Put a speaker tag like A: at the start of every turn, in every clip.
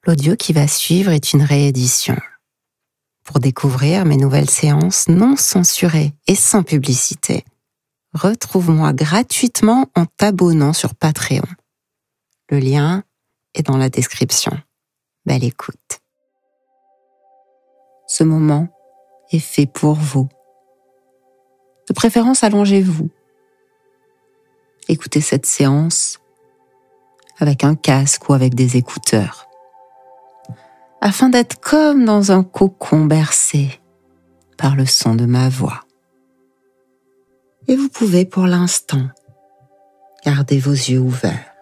A: L'audio qui va suivre est une réédition. Pour découvrir mes nouvelles séances non censurées et sans publicité, retrouve-moi gratuitement en t'abonnant sur Patreon. Le lien est dans la description. Belle écoute. Ce moment est fait pour vous. De préférence, allongez-vous. Écoutez cette séance avec un casque ou avec des écouteurs, afin d'être comme dans un cocon bercé par le son de ma voix. Et vous pouvez pour l'instant garder vos yeux ouverts.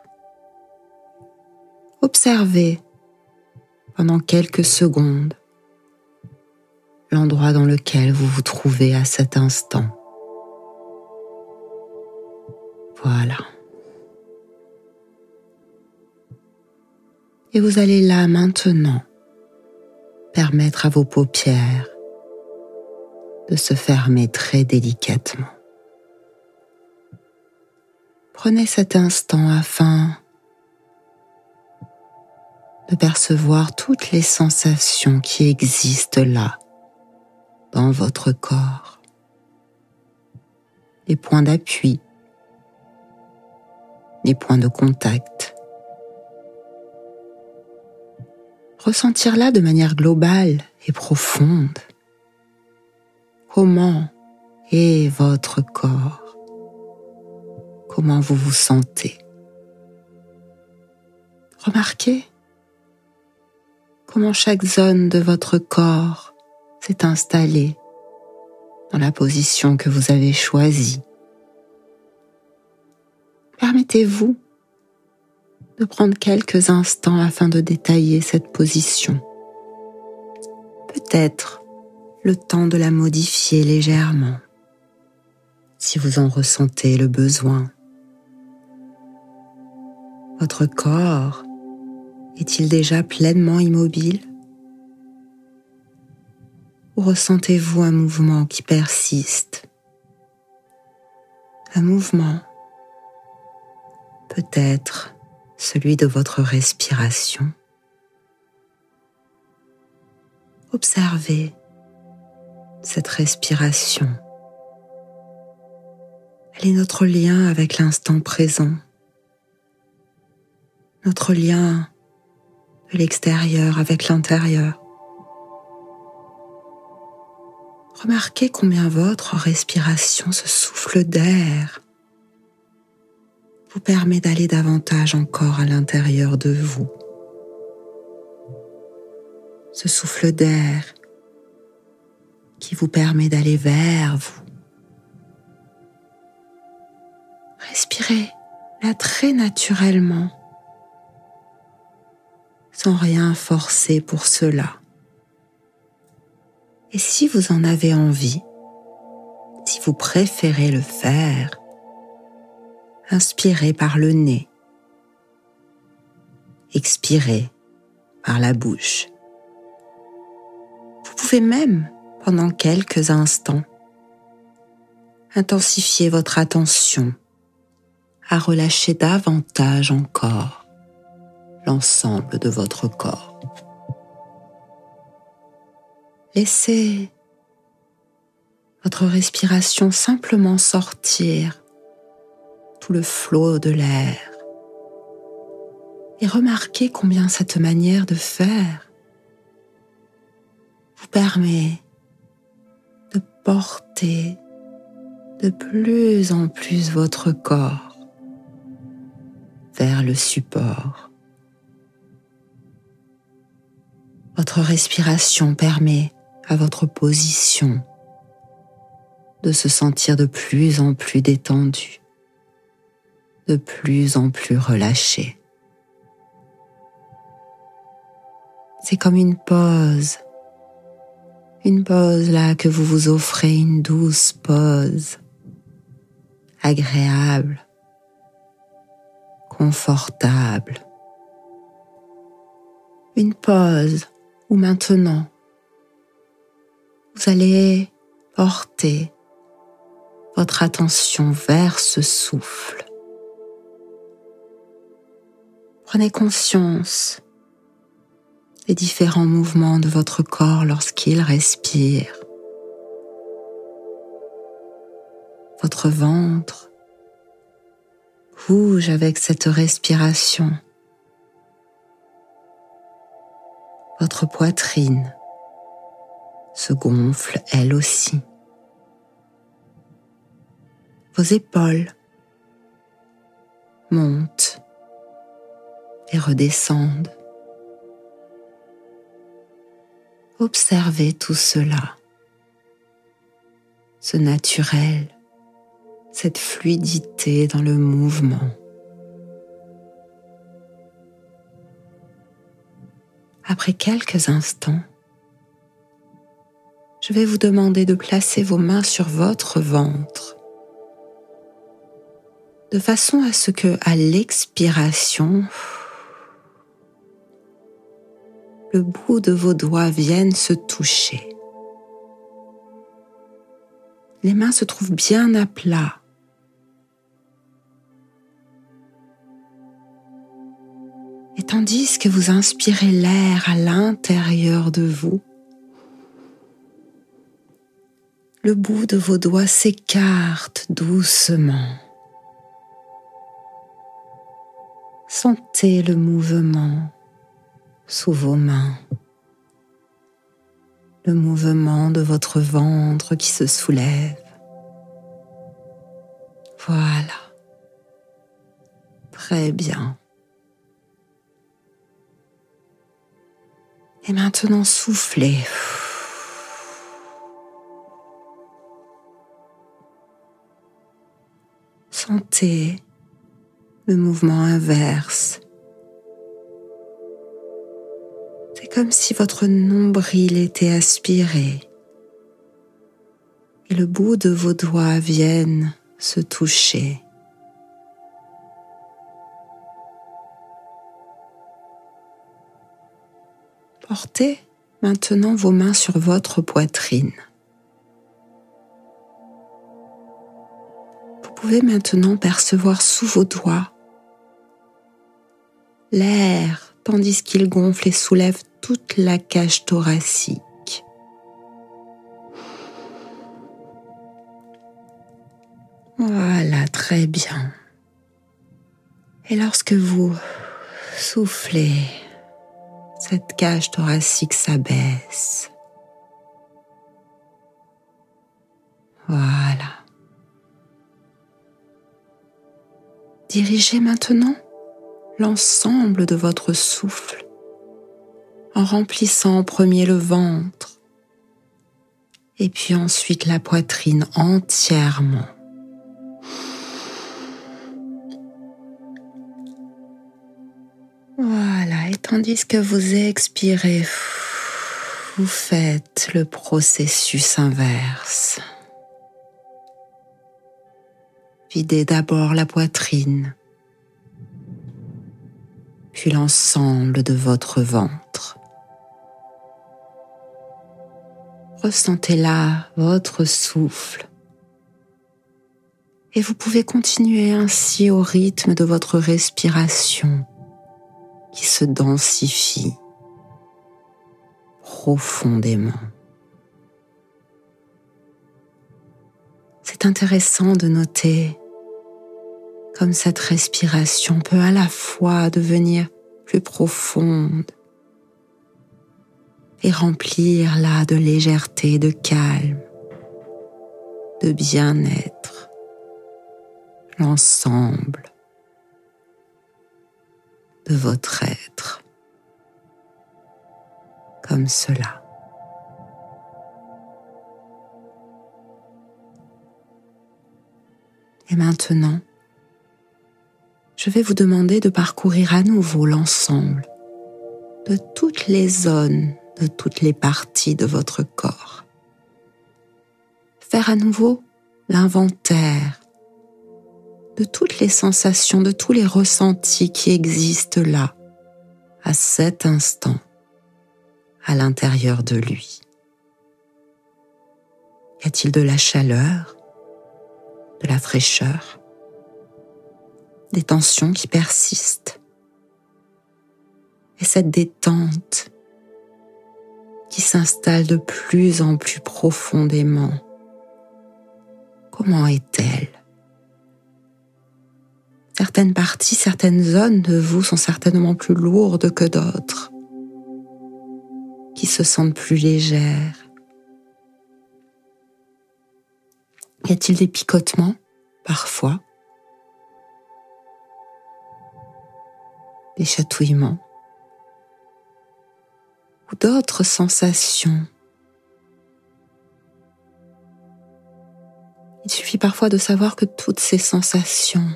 A: Observez pendant quelques secondes l'endroit dans lequel vous vous trouvez à cet instant. Voilà. Et vous allez là maintenant permettre à vos paupières de se fermer très délicatement. Prenez cet instant afin de percevoir toutes les sensations qui existent là, dans votre corps. Les points d'appui, les points de contact. Ressentir-la de manière globale et profonde. Comment est votre corps? Comment vous vous sentez? Remarquez comment chaque zone de votre corps s'est installée dans la position que vous avez choisie. Permettez-vous de prendre quelques instants afin de détailler cette position. Peut-être le temps de la modifier légèrement, si vous en ressentez le besoin. Votre corps est-il déjà pleinement immobile? Ou ressentez-vous un mouvement qui persiste? Un mouvement, peut-être celui de votre respiration. Observez cette respiration. Elle est notre lien avec l'instant présent, notre lien de l'extérieur avec l'intérieur. Remarquez combien votre respiration, ce souffle d'air, vous permet d'aller davantage encore à l'intérieur de vous. Ce souffle d'air qui vous permet d'aller vers vous. Respirez là très naturellement, sans rien forcer pour cela. Et si vous en avez envie, si vous préférez le faire, inspirez par le nez, expirez par la bouche. Vous pouvez même, pendant quelques instants, intensifier votre attention à relâcher davantage encore l'ensemble de votre corps. Laissez votre respiration simplement sortir tout le flot de l'air et remarquez combien cette manière de faire vous permet de porter de plus en plus votre corps vers le support. Votre respiration permet à votre position de se sentir de plus en plus détendue, de plus en plus relâchée. C'est comme une pause là que vous vous offrez, une douce pause, agréable, confortable. Une pause où maintenant, vous allez porter votre attention vers ce souffle. Prenez conscience les différents mouvements de votre corps lorsqu'il respire. Votre ventre bouge avec cette respiration. Votre poitrine se gonfle elle aussi. Vos épaules montent et redescendent. Observez tout cela, ce naturel, cette fluidité dans le mouvement. Après quelques instants, je vais vous demander de placer vos mains sur votre ventre, de façon à ce que, à l'expiration, le bout de vos doigts vienne se toucher. Les mains se trouvent bien à plat. Et tandis que vous inspirez l'air à l'intérieur de vous, le bout de vos doigts s'écarte doucement. Sentez le mouvement sous vos mains, le mouvement de votre ventre qui se soulève. Voilà. Très bien. Et maintenant, soufflez. Sentez le mouvement inverse. C'est comme si votre nombril était aspiré et le bout de vos doigts vienne se toucher. Portez maintenant vos mains sur votre poitrine. Vous pouvez maintenant percevoir sous vos doigts l'air tandis qu'il gonfle et soulève toute la cage thoracique. Voilà, très bien. Et lorsque vous soufflez, cette cage thoracique s'abaisse. Voilà. Dirigez maintenant l'ensemble de votre souffle en remplissant en premier le ventre et puis ensuite la poitrine entièrement. Voilà, et tandis que vous expirez, vous faites le processus inverse. Videz d'abord la poitrine, puis l'ensemble de votre ventre. Ressentez là votre souffle. Et vous pouvez continuer ainsi au rythme de votre respiration qui se densifie profondément. C'est intéressant de noter comme cette respiration peut à la fois devenir plus profonde et remplir là de légèreté, de calme, de bien-être, l'ensemble de votre être, comme cela. Et maintenant, je vais vous demander de parcourir à nouveau l'ensemble de toutes les zones, de toutes les parties de votre corps. Faire à nouveau l'inventaire de toutes les sensations, de tous les ressentis qui existent là, à cet instant, à l'intérieur de lui. Y a-t-il de la chaleur, de la fraîcheur, des tensions qui persistent? Et cette détente qui s'installe de plus en plus profondément. Comment est-elle? Certaines parties, certaines zones de vous sont certainement plus lourdes que d'autres, qui se sentent plus légères. Y a-t-il des picotements, parfois? Des chatouillements? Ou d'autres sensations? Il suffit parfois de savoir que toutes ces sensations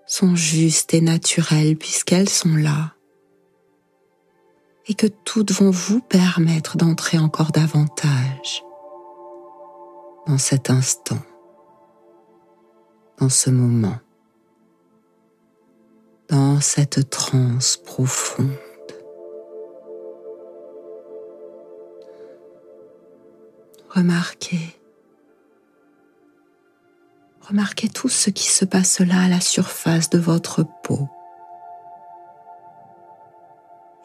A: sont justes et naturelles puisqu'elles sont là et que toutes vont vous permettre d'entrer encore davantage dans cet instant, dans ce moment, dans cette transe profonde. Remarquez tout ce qui se passe là à la surface de votre peau.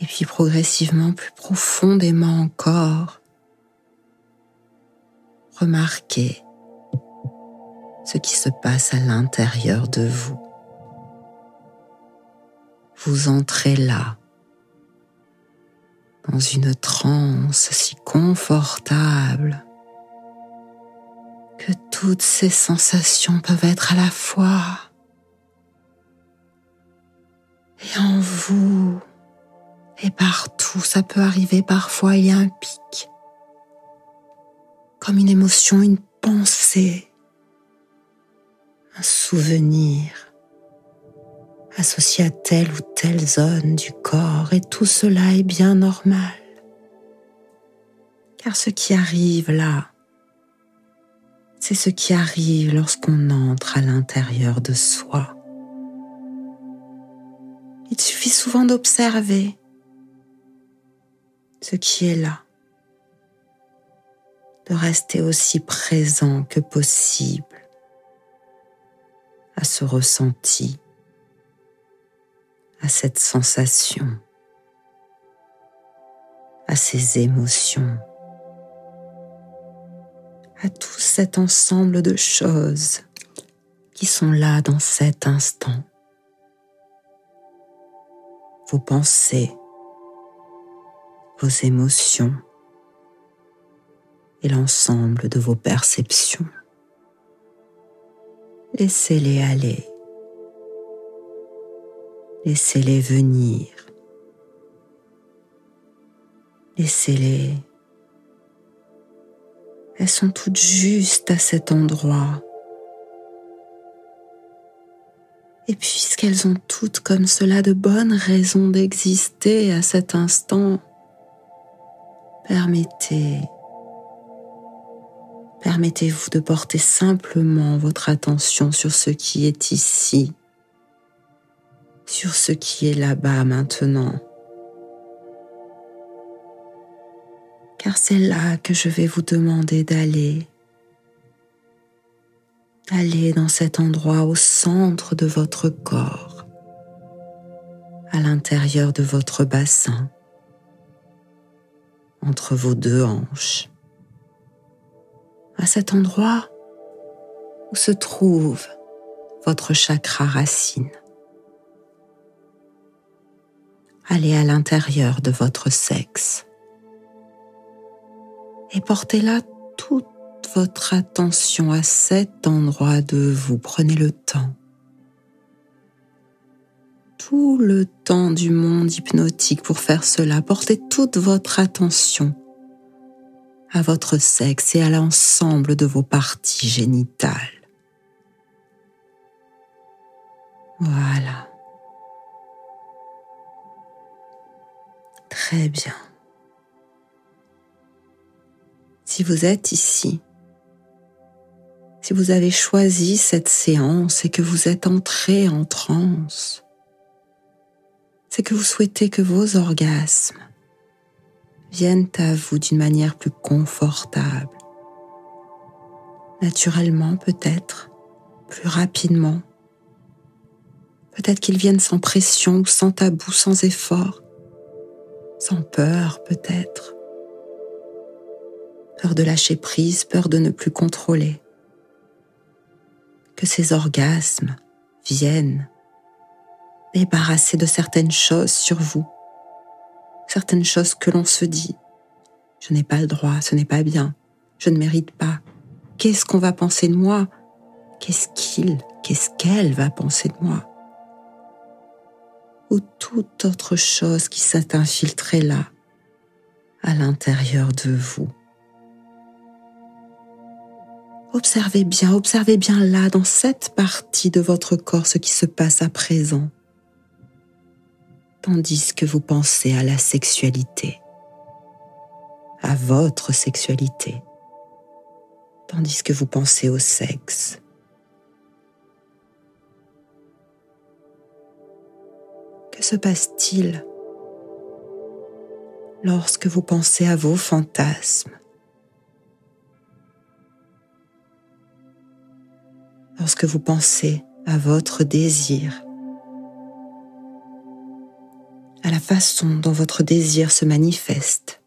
A: Et puis progressivement, plus profondément encore, remarquez ce qui se passe à l'intérieur de vous. Vous entrez là, dans une transe si confortable, que toutes ces sensations peuvent être à la fois et en vous et partout. Ça peut arriver parfois, il y a un pic, comme une émotion, une pensée, un souvenir associé à telle ou telle zone du corps, et tout cela est bien normal, car ce qui arrive là, c'est ce qui arrive lorsqu'on entre à l'intérieur de soi. Il suffit souvent d'observer ce qui est là, de rester aussi présent que possible à ce ressenti, à cette sensation, à ces émotions, à tout cet ensemble de choses qui sont là dans cet instant. Vos pensées, vos émotions et l'ensemble de vos perceptions. Laissez-les aller. Laissez-les venir. Laissez-les. Elles sont toutes justes à cet endroit. Et puisqu'elles ont toutes comme cela de bonnes raisons d'exister à cet instant, permettez-vous de porter simplement votre attention sur ce qui est ici, sur ce qui est là-bas maintenant. Car c'est là que je vais vous demander d'aller dans cet endroit au centre de votre corps, à l'intérieur de votre bassin, entre vos deux hanches, à cet endroit où se trouve votre chakra racine. Allez à l'intérieur de votre sexe et portez là toute votre attention à cet endroit de vous. Prenez le temps, tout le temps du monde hypnotique pour faire cela. Portez toute votre attention à votre sexe et à l'ensemble de vos parties génitales. Voilà. Très bien. Si vous êtes ici, si vous avez choisi cette séance et que vous êtes entré en transe, c'est que vous souhaitez que vos orgasmes viennent à vous d'une manière plus confortable, naturellement peut-être, plus rapidement. Peut-être qu'ils viennent sans pression ou sans tabou, sans effort, sans peur peut-être. Peur de lâcher prise, peur de ne plus contrôler. Que ces orgasmes viennent débarrasser de certaines choses sur vous, certaines choses que l'on se dit. Je n'ai pas le droit, ce n'est pas bien, je ne mérite pas. Qu'est-ce qu'on va penser de moi? Qu'est-ce qu'elle va penser de moi? Ou toute autre chose qui s'est infiltrée là, à l'intérieur de vous. Observez bien là, dans cette partie de votre corps, ce qui se passe à présent, tandis que vous pensez à la sexualité, à votre sexualité, tandis que vous pensez au sexe. Que se passe-t-il lorsque vous pensez à vos fantasmes? Lorsque vous pensez à votre désir, à la façon dont votre désir se manifeste.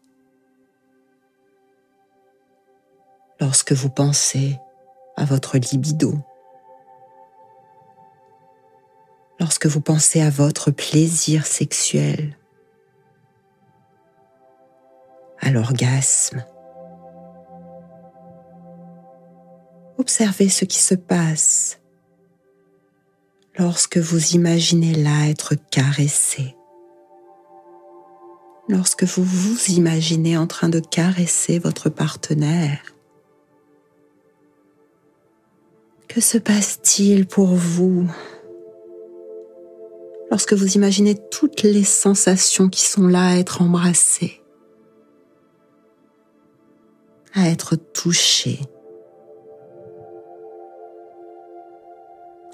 A: Lorsque vous pensez à votre libido. Lorsque vous pensez à votre plaisir sexuel, à l'orgasme. Observez ce qui se passe lorsque vous imaginez là être caressé. Lorsque vous vous imaginez en train de caresser votre partenaire. Que se passe-t-il pour vous lorsque vous imaginez toutes les sensations qui sont là à être embrassées, à être touchées?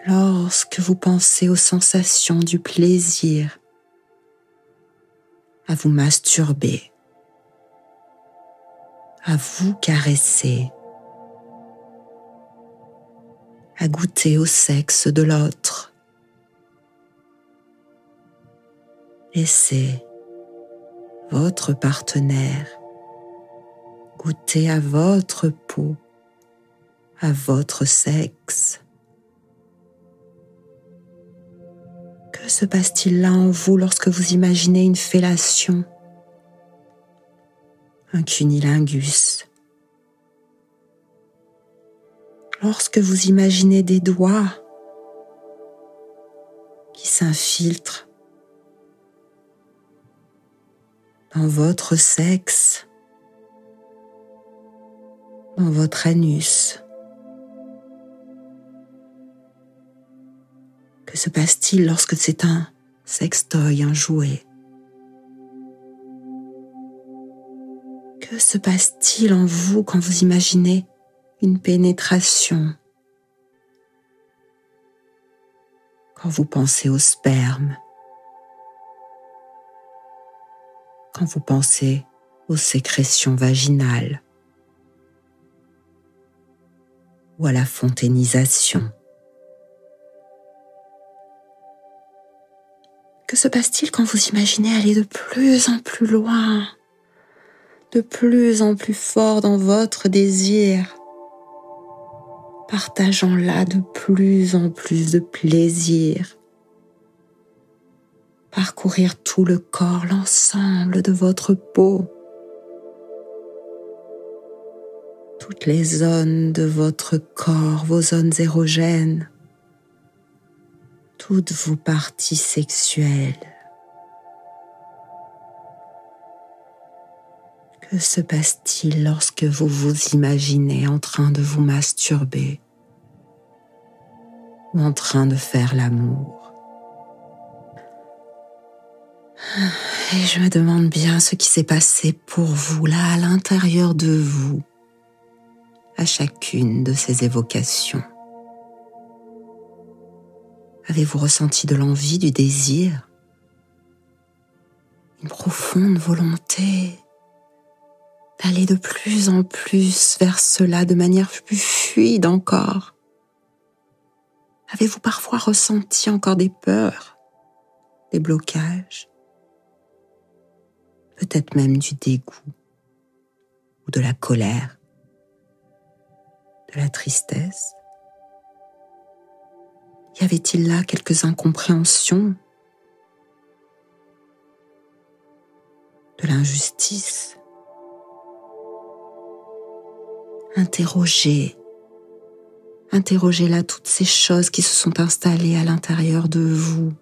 A: Lorsque vous pensez aux sensations du plaisir, à vous masturber, à vous caresser, à goûter au sexe de l'autre. Laissez votre partenaire goûter à votre peau, à votre sexe. Que se passe-t-il là en vous lorsque vous imaginez une fellation, un cunnilingus? Lorsque vous imaginez des doigts qui s'infiltrent dans votre sexe, dans votre anus. Que se passe-t-il lorsque c'est un sextoy, un jouet? Que se passe-t-il en vous quand vous imaginez une pénétration? Quand vous pensez au sperme? Quand vous pensez aux sécrétions vaginales? Ou à la fontainisation? Que se passe-t-il quand vous imaginez aller de plus en plus loin, de plus en plus fort dans votre désir, partageant là de plus en plus de plaisir, parcourir tout le corps, l'ensemble de votre peau, toutes les zones de votre corps, vos zones érogènes, toutes vos parties sexuelles. Que se passe-t-il lorsque vous vous imaginez en train de vous masturber ou en train de faire l'amour? Et je me demande bien ce qui s'est passé pour vous là à l'intérieur de vous, à chacune de ces évocations. Avez-vous ressenti de l'envie, du désir, une profonde volonté d'aller de plus en plus vers cela de manière plus fluide encore? Avez-vous parfois ressenti encore des peurs, des blocages? peut-être même du dégoût ou de la colère, de la tristesse? Y avait-il là quelques incompréhensions, de l'injustice? Interrogez là toutes ces choses qui se sont installées à l'intérieur de vous.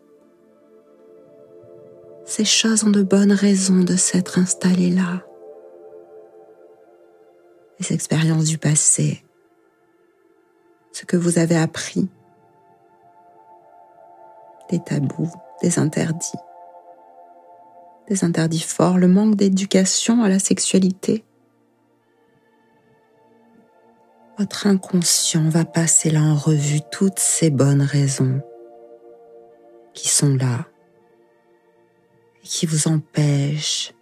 A: Ces choses ont de bonnes raisons de s'être installées là. Les expériences du passé, ce que vous avez appris, des tabous, des interdits forts, le manque d'éducation à la sexualité. Votre inconscient va passer là en revue toutes ces bonnes raisons qui sont là et qui vous empêchent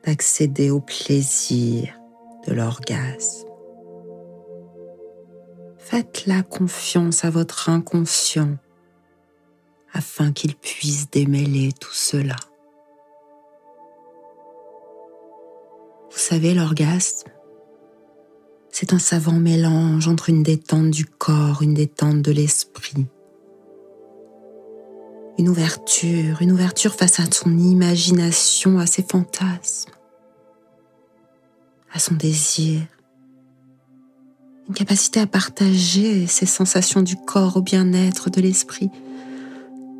A: d'accéder au plaisir de l'orgasme. Faites la confiance à votre inconscient afin qu'il puisse démêler tout cela. Vous savez, l'orgasme, c'est un savant mélange entre une détente du corps, une détente de l'esprit. Une ouverture face à son imagination, à ses fantasmes, à son désir. Une capacité à partager ses sensations du corps au bien-être de l'esprit.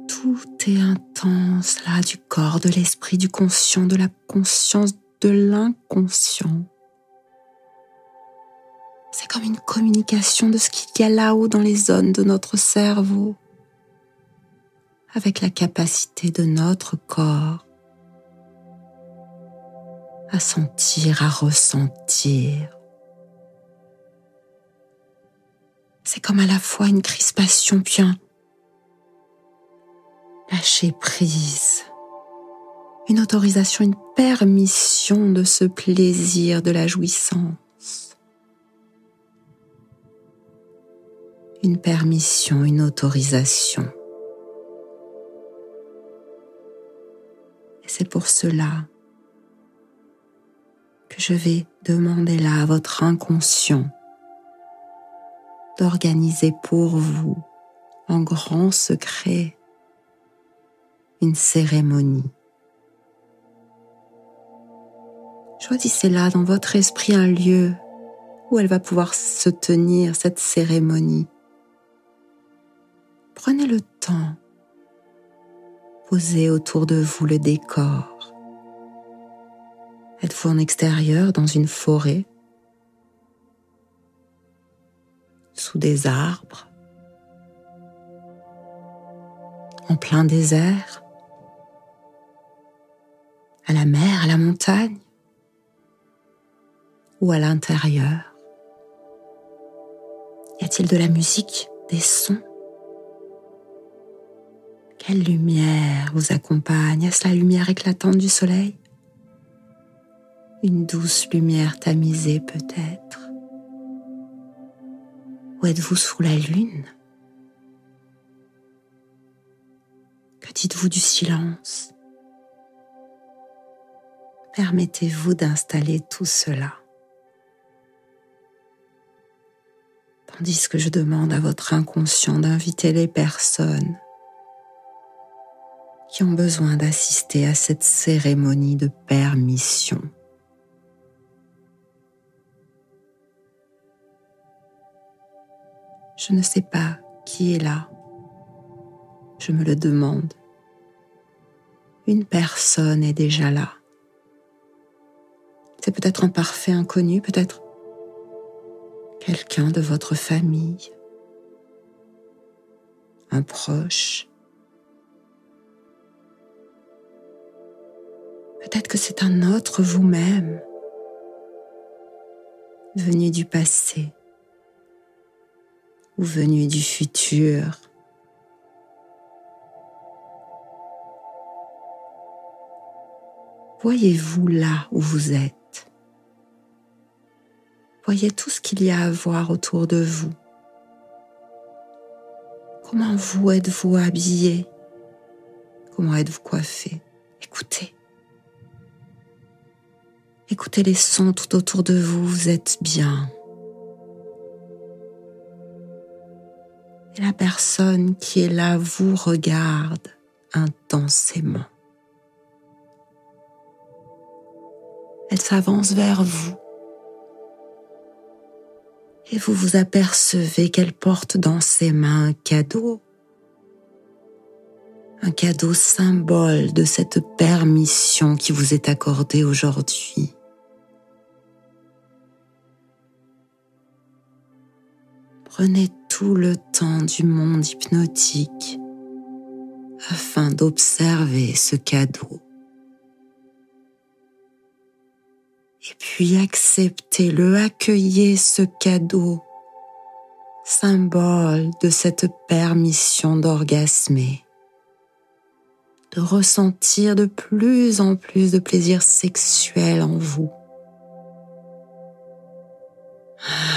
A: Tout est intense là, du corps, de l'esprit, du conscient, de la conscience, de l'inconscient. C'est comme une communication de ce qu'il y a là-haut dans les zones de notre cerveau, avec la capacité de notre corps à sentir, à ressentir. C'est comme à la fois une crispation puis un lâcher prise, une autorisation, une permission de ce plaisir, de la jouissance. Une permission, une autorisation. Et c'est pour cela que je vais demander là à votre inconscient d'organiser pour vous, en grand secret, une cérémonie. Choisissez là dans votre esprit un lieu où elle va pouvoir se tenir, cette cérémonie. Prenez le temps, posez autour de vous le décor. Êtes-vous en extérieur, dans une forêt, sous des arbres, en plein désert, à la mer, à la montagne, ou à l'intérieur? Y a-t-il de la musique, des sons? Quelle lumière vous accompagne? Est-ce la lumière éclatante du soleil? Une douce lumière tamisée peut-être? Ou êtes-vous sous la lune? Que dites-vous du silence? Permettez-vous d'installer tout cela. Tandis que je demande à votre inconscient d'inviter les personnes qui ont besoin d'assister à cette cérémonie de permission. Je ne sais pas qui est là. Je me le demande. Une personne est déjà là. C'est peut-être un parfait inconnu, peut-être quelqu'un de votre famille, un proche. Peut-être que c'est un autre vous-même, venu du passé ou venu du futur. Voyez-vous là où vous êtes. Voyez tout ce qu'il y a à voir autour de vous. Comment vous êtes-vous habillé? Comment êtes-vous coiffé? Écoutez. Écoutez les sons tout autour de vous, vous êtes bien. Et la personne qui est là vous regarde intensément. Elle s'avance vers vous et vous vous apercevez qu'elle porte dans ses mains un cadeau symbole de cette permission qui vous est accordée aujourd'hui. Prenez tout le temps du monde hypnotique afin d'observer ce cadeau. Et puis acceptez-le, accueillez ce cadeau, symbole de cette permission d'orgasmer, de ressentir de plus en plus de plaisir sexuel en vous.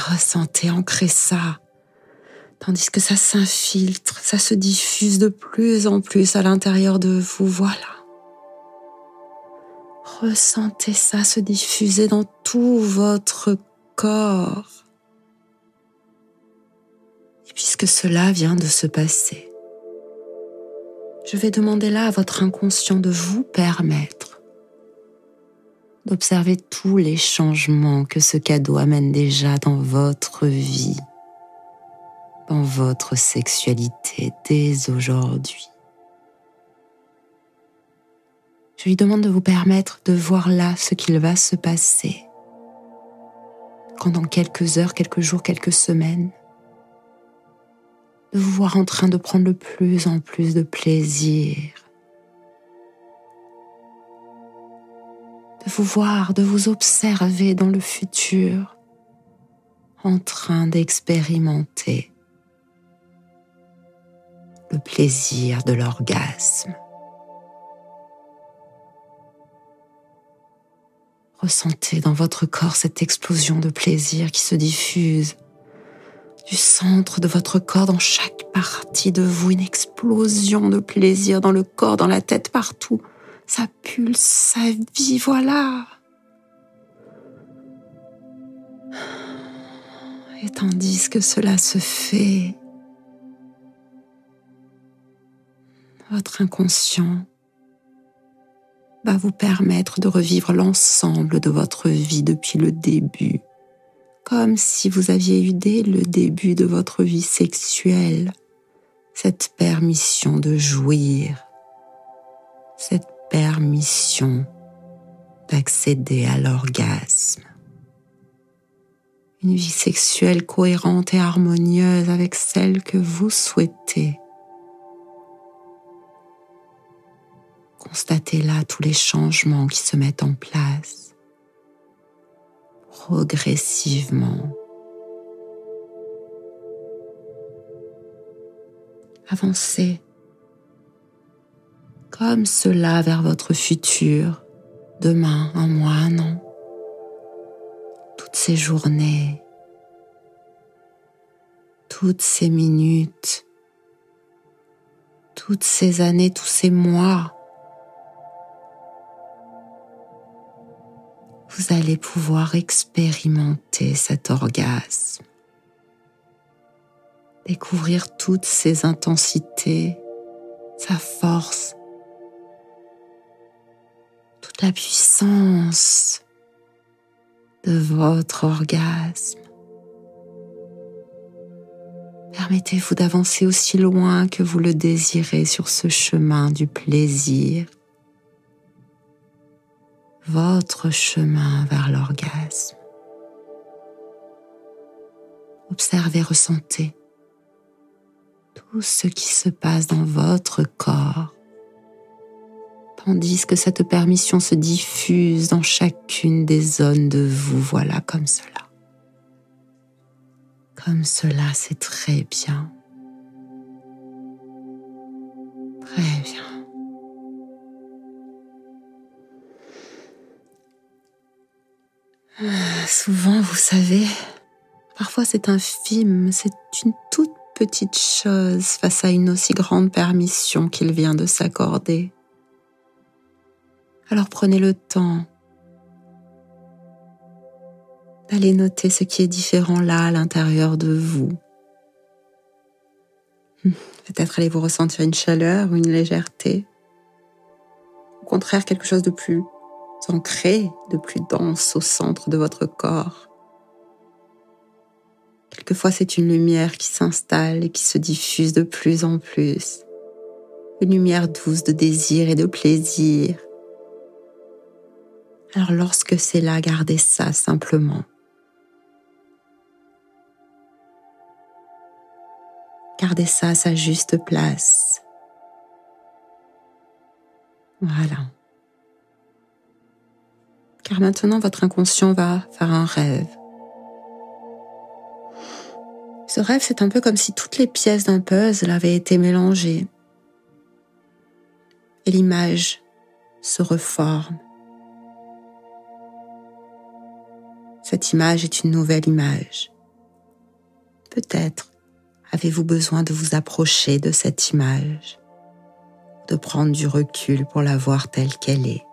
A: Ressentez, ancrez ça, tandis que ça s'infiltre, ça se diffuse de plus en plus à l'intérieur de vous, voilà. Ressentez ça se diffuser dans tout votre corps. Et puisque cela vient de se passer, je vais demander là à votre inconscient de vous permettre d'observer tous les changements que ce cadeau amène déjà dans votre vie, dans votre sexualité dès aujourd'hui. Je lui demande de vous permettre de voir là ce qu'il va se passer quand dans quelques heures, quelques jours, quelques semaines, de vous voir en train de prendre de plus en plus de plaisir, de vous voir, de vous observer dans le futur, en train d'expérimenter le plaisir de l'orgasme. Ressentez dans votre corps cette explosion de plaisir qui se diffuse du centre de votre corps dans chaque partie de vous, une explosion de plaisir dans le corps, dans la tête, partout. Ça pulse, ça vit, voilà. Et tandis que cela se fait, votre inconscient va vous permettre de revivre l'ensemble de votre vie depuis le début, comme si vous aviez eu dès le début de votre vie sexuelle cette permission de jouir, cette permission d'accéder à l'orgasme. Une vie sexuelle cohérente et harmonieuse avec celle que vous souhaitez. Constatez là tous les changements qui se mettent en place progressivement. Avancez comme cela vers votre futur, demain, un mois, un an. Toutes ces journées, toutes ces minutes, toutes ces années, tous ces mois. Vous allez pouvoir expérimenter cet orgasme, découvrir toutes ses intensités, sa force, toute la puissance de votre orgasme. Permettez-vous d'avancer aussi loin que vous le désirez sur ce chemin du plaisir, votre chemin vers l'orgasme. Observez, ressentez tout ce qui se passe dans votre corps, tandis que cette permission se diffuse dans chacune des zones de vous, voilà, comme cela. Comme cela, c'est très bien. Très bien. Souvent, vous savez, parfois c'est infime, c'est une toute petite chose face à une aussi grande permission qu'il vient de s'accorder. Alors prenez le temps d'aller noter ce qui est différent là à l'intérieur de vous. Peut-être allez-vous ressentir une chaleur ou une légèreté. Au contraire, quelque chose de plus ancré, de plus dense au centre de votre corps. Quelquefois, c'est une lumière qui s'installe et qui se diffuse de plus en plus. Une lumière douce de désir et de plaisir. Alors lorsque c'est là, gardez ça simplement. Gardez ça à sa juste place. Voilà. Car maintenant, votre inconscient va faire un rêve. Ce rêve, c'est un peu comme si toutes les pièces d'un puzzle avaient été mélangées. Et l'image se reforme. Cette image est une nouvelle image. Peut-être avez-vous besoin de vous approcher de cette image, de prendre du recul pour la voir telle qu'elle est.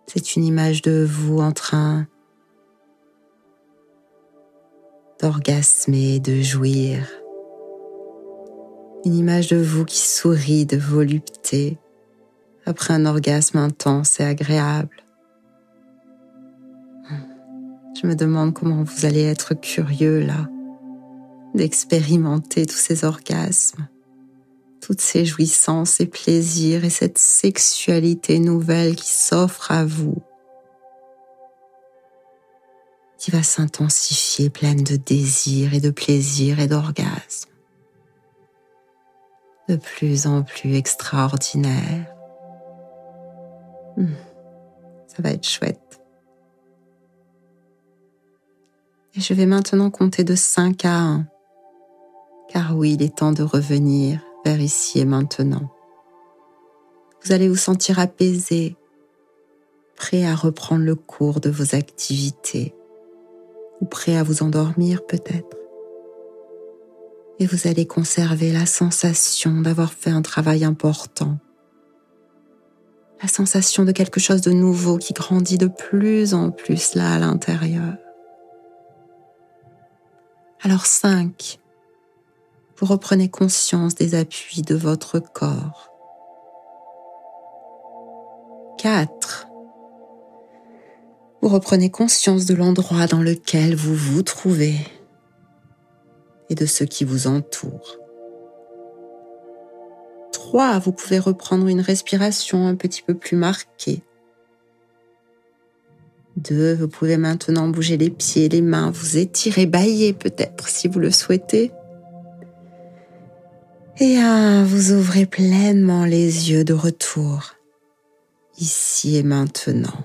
A: C'est une image de vous en train d'orgasmer, de jouir. Une image de vous qui sourit de volupté après un orgasme intense et agréable. Je me demande comment vous allez être curieux là, d'expérimenter tous ces orgasmes, toutes ces jouissances et plaisirs et cette sexualité nouvelle qui s'offre à vous, qui va s'intensifier, pleine de désir et de plaisir et d'orgasme, de plus en plus extraordinaire. Ça va être chouette. Et je vais maintenant compter de 5 à 1, car oui, il est temps de revenir vers ici et maintenant. Vous allez vous sentir apaisé, prêt à reprendre le cours de vos activités, ou prêt à vous endormir peut-être. Et vous allez conserver la sensation d'avoir fait un travail important, la sensation de quelque chose de nouveau qui grandit de plus en plus là à l'intérieur. Alors 5, vous reprenez conscience des appuis de votre corps. 4, vous reprenez conscience de l'endroit dans lequel vous vous trouvez et de ce qui vous entoure. 3, vous pouvez reprendre une respiration un petit peu plus marquée. 2, vous pouvez maintenant bouger les pieds, les mains, vous étirer, bâiller peut-être si vous le souhaitez. Et 1, vous ouvrez pleinement les yeux de retour, ici et maintenant.